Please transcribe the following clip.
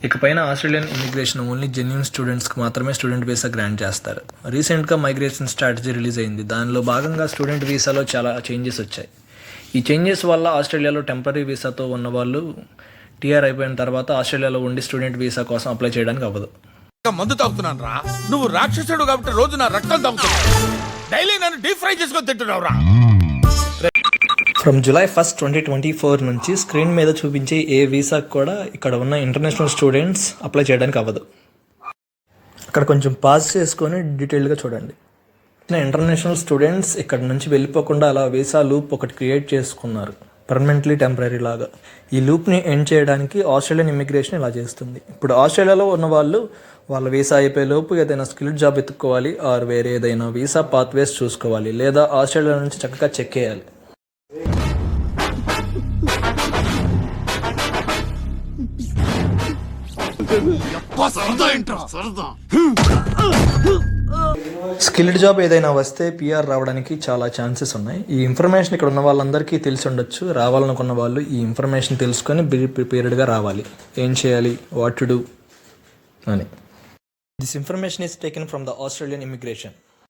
ఇకపైన Australian immigration only genuine స్టూడెంట్స్కి మాత్రమే స్టూడెంట్ వీసా గ్రాంట్ చేస్తారు. రీసెంట్గా మైగ్రేషన్ స్ట్రాటజీ రిలీజ్ అయింది. దానిలో భాగంగా స్టూడెంట్ వీసాలో చాలా చేంజెస్ వచ్చాయి. ఈ చేంజెస్ వల్ల ఆస్ట్రేలియాలో టెంపరీ వీసాతో ఉన్నవాళ్ళు టీఆర్ అయిపోయిన తర్వాత ఆస్ట్రేలియాలో ఉండి స్టూడెంట్ వీసా కోసం అప్లై చేయడానికి అవ్వదు. మందు తాగుతున్నాను రా. నువ్వు రాక్షసుడు కాబట్టి రోజు నా రక్తం తాగుతున్నావు. డైలీ నన్ను డీప్ ఫ్రై చేసుకొని తింటున్నావు రా. ఫ్రమ్ July 1, 2024 నుంచి స్క్రీన్ మీద చూపించే ఏ వీసాకు కూడా ఇక్కడ ఉన్న ఇంటర్నేషనల్ స్టూడెంట్స్ అప్లై చేయడానికి అవ్వదు. అక్కడ కొంచెం పాజ్ చేసుకొని డీటెయిల్గా చూడండి. ఇంటర్నేషనల్ స్టూడెంట్స్ ఇక్కడ నుంచి వెళ్ళిపోకుండా అలా వీసా లూప్ ఒకటి క్రియేట్ చేసుకున్నారు, పర్మనెంట్లీ టెంపరీ లాగా. ఈ లూప్ని ఎండ్ చేయడానికి ఆస్ట్రేలియన్ ఇమిగ్రేషన్ ఇలా చేస్తుంది. ఇప్పుడు ఆస్ట్రేలియాలో ఉన్న వాళ్ళు వాళ్ళ వీసా అయిపోయేలోపు ఏదైనా స్కిల్డ్ జాబ్ ఎత్తుక్కోవాలి, ఆర్ వేరే ఏదైనా వీసా పాత్వేస్ చూసుకోవాలి, లేదా ఆస్ట్రేలియా నుంచి చక్కగా చెక్ చేయాలి. స్కిల్డ్ జాబ్ ఏదైనా వస్తే పిఆర్ రావడానికి చాలా ఛాన్సెస్ ఉన్నాయి. ఈ ఇన్ఫర్మేషన్ ఇక్కడ ఉన్న వాళ్ళందరికీ తెలిసి ఉండొచ్చు. రావాలనుకున్న వాళ్ళు ఈ ఇన్ఫర్మేషన్ తెలుసుకొని ప్రిపేర్డ్గా రావాలి. ఏం చేయాలి, వాట్ టు డూ అని. This information is taken from the Australian immigration.